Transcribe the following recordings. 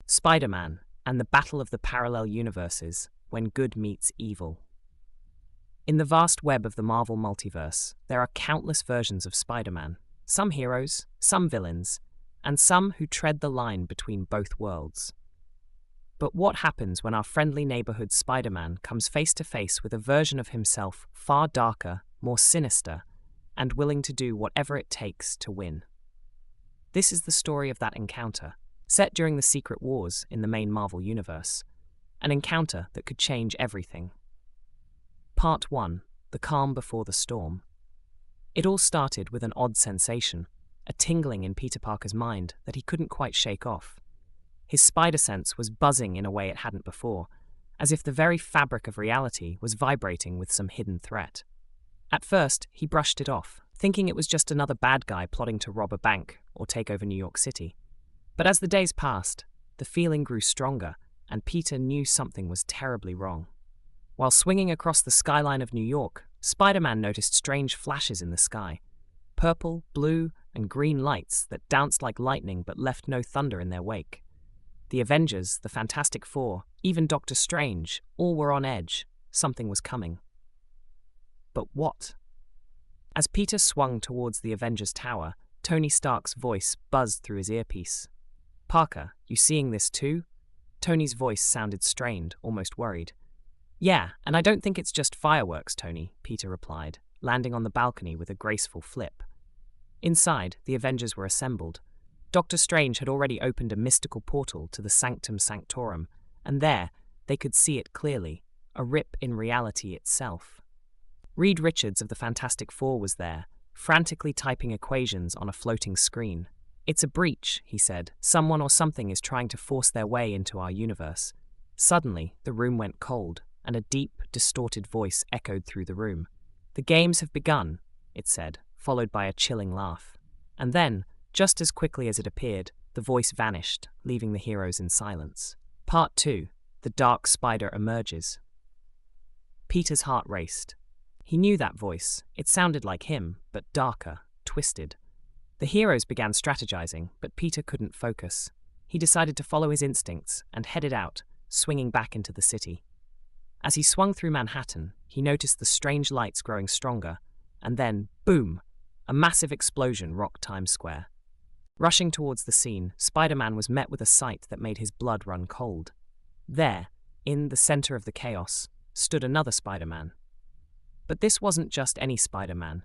Spider-Man and the Battle of the Parallel Universes, when good meets evil. In the vast web of the Marvel multiverse, there are countless versions of Spider-Man, some heroes, some villains, and some who tread the line between both worlds. But what happens when our friendly neighborhood Spider-Man comes face to face with a version of himself far darker, more sinister, and willing to do whatever it takes to win? This is the story of that encounter, set during the Secret Wars in the main Marvel Universe, an encounter that could change everything. Part 1. The Calm Before the Storm. It all started with an odd sensation, a tingling in Peter Parker's mind that he couldn't quite shake off. His spider sense was buzzing in a way it hadn't before, as if the very fabric of reality was vibrating with some hidden threat. At first, he brushed it off, thinking it was just another bad guy plotting to rob a bank or take over New York City. But as the days passed, the feeling grew stronger, and Peter knew something was terribly wrong. While swinging across the skyline of New York, Spider-Man noticed strange flashes in the sky. Purple, blue, and green lights that danced like lightning but left no thunder in their wake. The Avengers, the Fantastic Four, even Doctor Strange, all were on edge. Something was coming. But what? As Peter swung towards the Avengers Tower, Tony Stark's voice buzzed through his earpiece. "Parker, you seeing this too?" Tony's voice sounded strained, almost worried. "Yeah, and I don't think it's just fireworks, Tony," Peter replied, landing on the balcony with a graceful flip. Inside, the Avengers were assembled. Doctor Strange had already opened a mystical portal to the Sanctum Sanctorum, and there, they could see it clearly, a rip in reality itself. Reed Richards of the Fantastic Four was there, frantically typing equations on a floating screen. "It's a breach," he said. "Someone or something is trying to force their way into our universe." Suddenly, the room went cold, and a deep, distorted voice echoed through the room. "The games have begun," it said, followed by a chilling laugh. And then, just as quickly as it appeared, the voice vanished, leaving the heroes in silence. Part 2. The Dark Spider Emerges. Peter's heart raced. He knew that voice. It sounded like him, but darker, twisted. The heroes began strategizing, but Peter couldn't focus. He decided to follow his instincts and headed out, swinging back into the city. As he swung through Manhattan, he noticed the strange lights growing stronger, and then, boom! A massive explosion rocked Times Square. Rushing towards the scene, Spider-Man was met with a sight that made his blood run cold. There, in the center of the chaos, stood another Spider-Man. But this wasn't just any Spider-Man.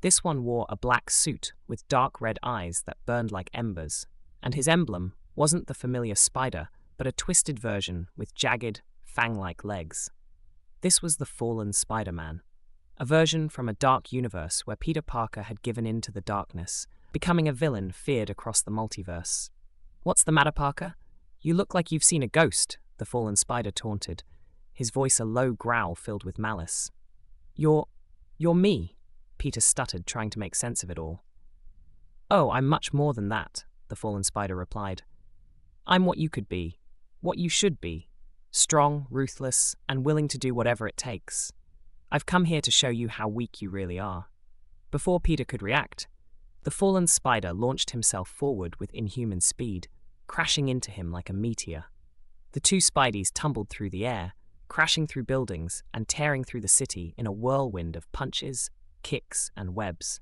This one wore a black suit with dark red eyes that burned like embers, and his emblem wasn't the familiar spider, but a twisted version with jagged, fang-like legs. This was the fallen Spider-Man, a version from a dark universe where Peter Parker had given in to the darkness, becoming a villain feared across the multiverse. "What's the matter, Parker? You look like you've seen a ghost," the fallen spider taunted, his voice a low growl filled with malice. You're me," Peter stuttered, trying to make sense of it all. "Oh, I'm much more than that," the fallen spider replied. "I'm what you could be, what you should be, strong, ruthless, and willing to do whatever it takes. I've come here to show you how weak you really are." Before Peter could react, the fallen spider launched himself forward with inhuman speed, crashing into him like a meteor. The two Spideys tumbled through the air, crashing through buildings and tearing through the city in a whirlwind of punches, kicks, and webs.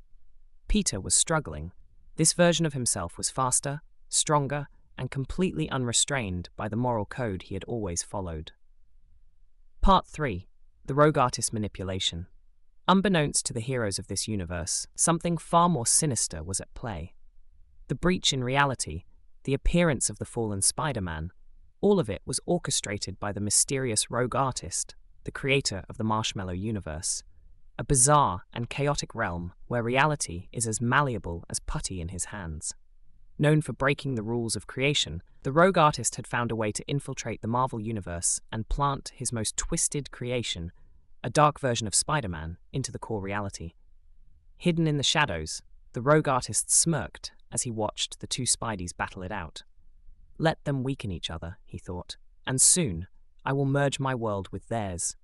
Peter was struggling. This version of himself was faster, stronger, and completely unrestrained by the moral code he had always followed. Part 3. The Rogue Artist Manipulation. Unbeknownst to the heroes of this universe, something far more sinister was at play. The breach in reality, the appearance of the fallen Spider-Man, all of it was orchestrated by the mysterious Rogue Artist, the creator of the Marshmllo Universe, a bizarre and chaotic realm where reality is as malleable as putty in his hands. Known for breaking the rules of creation, the Rogue Artist had found a way to infiltrate the Marvel Universe and plant his most twisted creation, a dark version of Spider-Man, into the core reality. Hidden in the shadows, the Rogue Artist smirked as he watched the two Spideys battle it out. "Let them weaken each other," he thought, "and soon I will merge my world with theirs.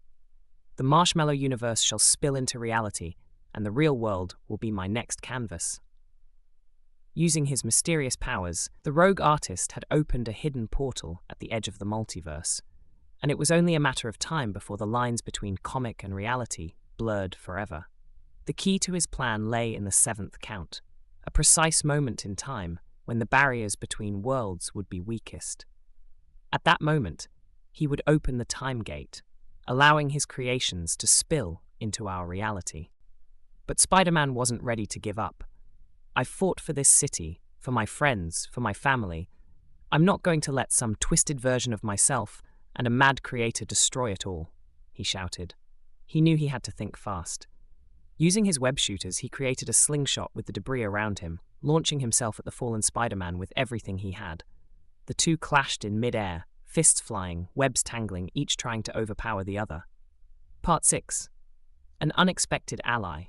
The Marshmllo Universe shall spill into reality, and the real world will be my next canvas." Using his mysterious powers, the rogue artist had opened a hidden portal at the edge of the multiverse, and it was only a matter of time before the lines between comic and reality blurred forever. The key to his plan lay in the seventh count, a precise moment in time when the barriers between worlds would be weakest. At that moment, he would open the time gate, allowing his creations to spill into our reality. But Spider-Man wasn't ready to give up. "I've fought for this city, for my friends, for my family. I'm not going to let some twisted version of myself and a mad creator destroy it all," he shouted. He knew he had to think fast. Using his web shooters, he created a slingshot with the debris around him, launching himself at the fallen Spider-Man with everything he had. The two clashed in mid-air, fists flying, webs tangling, each trying to overpower the other. Part 6. An unexpected ally.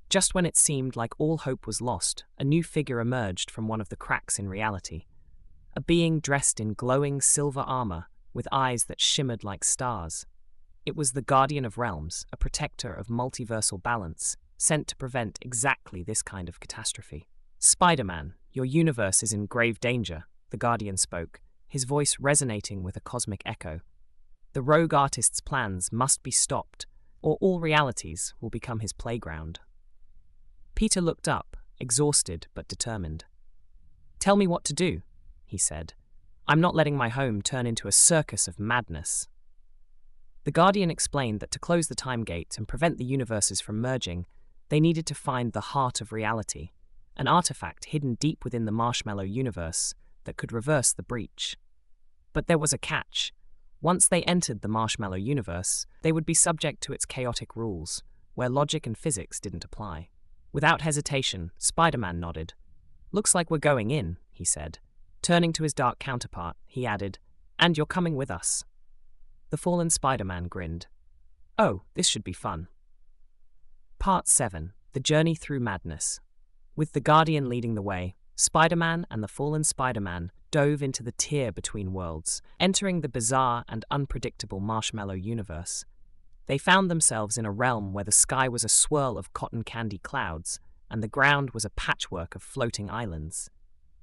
Just when it seemed like all hope was lost, a new figure emerged from one of the cracks in reality. A being dressed in glowing silver armor, with eyes that shimmered like stars. It was the Guardian of Realms, a protector of multiversal balance, sent to prevent exactly this kind of catastrophe. "Spider-Man, your universe is in grave danger," the Guardian spoke, his voice resonating with a cosmic echo. "The rogue artist's plans must be stopped, or all realities will become his playground." Peter looked up, exhausted but determined. "Tell me what to do," he said. "I'm not letting my home turn into a circus of madness." The Guardian explained that to close the time gate and prevent the universes from merging, they needed to find the heart of reality, an artifact hidden deep within the Marshmllo Universe that could reverse the breach. But there was a catch. Once they entered the Marshmllo Universe, they would be subject to its chaotic rules, where logic and physics didn't apply. Without hesitation, Spider-Man nodded. "Looks like we're going in," he said. Turning to his dark counterpart, he added, "And you're coming with us." The fallen Spider-Man grinned. "Oh, this should be fun." Part 7. The Journey Through Madness. With the Guardian leading the way, Spider-Man and the fallen Spider-Man dove into the tier between worlds, entering the bizarre and unpredictable Marshmllo Universe. They found themselves in a realm where the sky was a swirl of cotton candy clouds, and the ground was a patchwork of floating islands.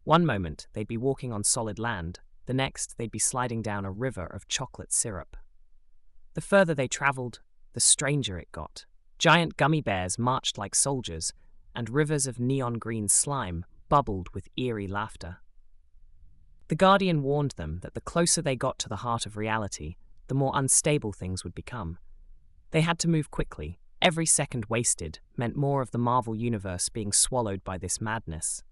One moment, they'd be walking on solid land, the next, they'd be sliding down a river of chocolate syrup. The further they traveled, the stranger it got. Giant gummy bears marched like soldiers, and rivers of neon green slime bubbled with eerie laughter. The Guardian warned them that the closer they got to the heart of reality, the more unstable things would become. They had to move quickly. Every second wasted meant more of the Marvel Universe being swallowed by this madness.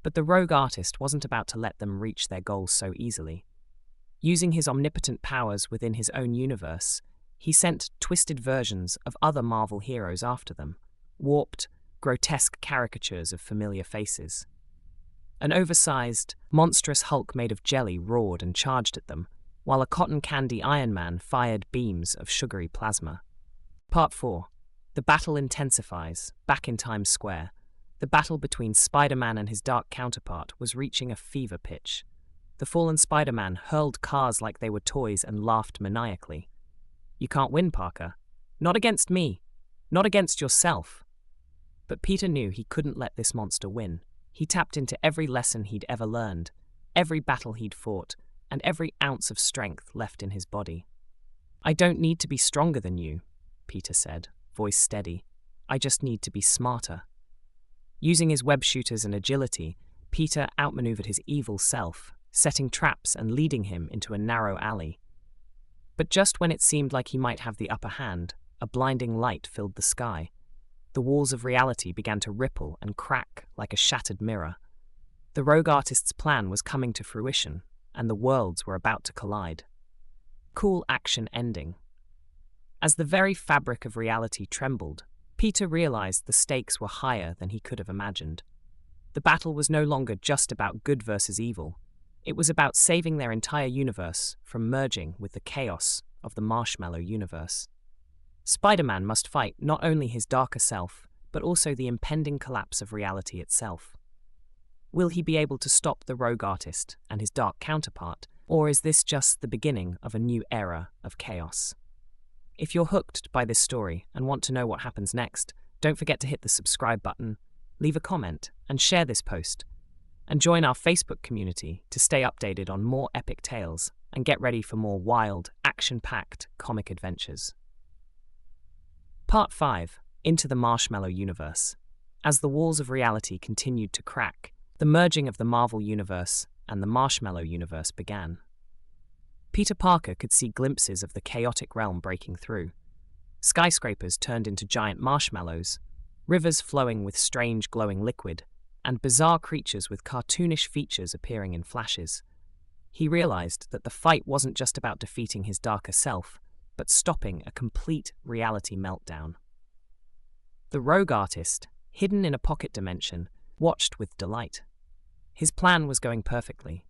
But the rogue artist wasn't about to let them reach their goals so easily. Using his omnipotent powers within his own universe, he sent twisted versions of other Marvel heroes after them, warped, grotesque caricatures of familiar faces. An oversized, monstrous Hulk made of jelly roared and charged at them, while a cotton candy Iron Man fired beams of sugary plasma. Part 4. The battle intensifies, back in Times Square. The battle between Spider-Man and his dark counterpart was reaching a fever pitch. The fallen Spider-Man hurled cars like they were toys and laughed maniacally. "You can't win, Parker. Not against me. Not against yourself." But Peter knew he couldn't let this monster win. He tapped into every lesson he'd ever learned, every battle he'd fought, and every ounce of strength left in his body. "I don't need to be stronger than you," Peter said, voice steady. "I just need to be smarter." Using his web shooters and agility, Peter outmaneuvered his evil self, setting traps and leading him into a narrow alley. But just when it seemed like he might have the upper hand, a blinding light filled the sky. The walls of reality began to ripple and crack like a shattered mirror. The rogue artist's plan was coming to fruition, and the worlds were about to collide. Cool action ending. As the very fabric of reality trembled, Peter realized the stakes were higher than he could have imagined. The battle was no longer just about good versus evil. It was about saving their entire universe from merging with the chaos of the Marshmllo Universe. Spider-Man must fight not only his darker self, but also the impending collapse of reality itself. Will he be able to stop the rogue artist and his dark counterpart, or is this just the beginning of a new era of chaos? If you're hooked by this story and want to know what happens next, don't forget to hit the subscribe button, leave a comment, and share this post. And join our Facebook community to stay updated on more epic tales and get ready for more wild, action-packed comic adventures. Part 5. Into the Marshmllo Universe. As the walls of reality continued to crack, the merging of the Marvel Universe and the Marshmllo Universe began. Peter Parker could see glimpses of the chaotic realm breaking through. Skyscrapers turned into giant marshmallows, rivers flowing with strange glowing liquid, and bizarre creatures with cartoonish features appearing in flashes. He realized that the fight wasn't just about defeating his darker self, but stopping a complete reality meltdown. The rogue artist, hidden in a pocket dimension, watched with delight. His plan was going perfectly.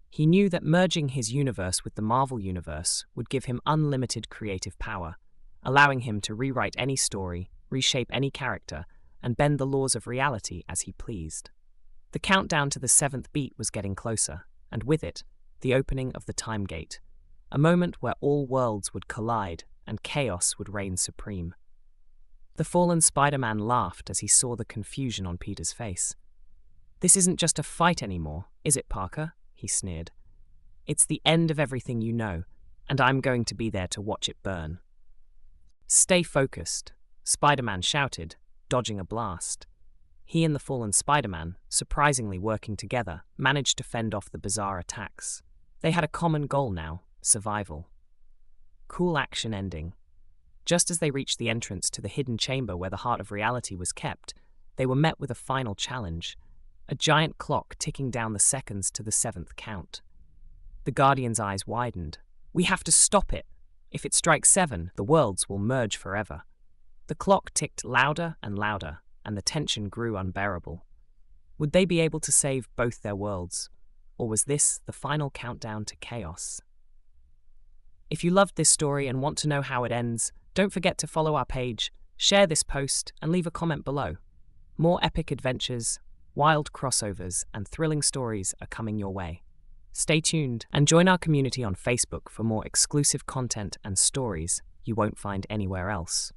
He knew that merging his universe with the Marvel Universe would give him unlimited creative power, allowing him to rewrite any story, reshape any character, and bend the laws of reality as he pleased. The countdown to the 7th beat was getting closer, and with it, the opening of the time gate, a moment where all worlds would collide and chaos would reign supreme. The fallen Spider-Man laughed as he saw the confusion on Peter's face. "This isn't just a fight anymore, is it, Parker?" he sneered. "It's the end of everything you know, and I'm going to be there to watch it burn." "Stay focused," Spider-Man shouted, dodging a blast. He and the fallen Spider-Man, surprisingly working together, managed to fend off the bizarre attacks. They had a common goal now: survival. Cool action ending. Just as they reached the entrance to the hidden chamber where the heart of reality was kept, they were met with a final challenge: a giant clock ticking down the seconds to the 7th count. The Guardian's eyes widened. "We have to stop it. If it strikes 7, the worlds will merge forever." The clock ticked louder and louder, and the tension grew unbearable. Would they be able to save both their worlds, or was this the final countdown to chaos? If you loved this story and want to know how it ends, don't forget to follow our page, share this post, and leave a comment below. More epic adventures, wild crossovers, and thrilling stories are coming your way. Stay tuned and join our community on Facebook for more exclusive content and stories you won't find anywhere else.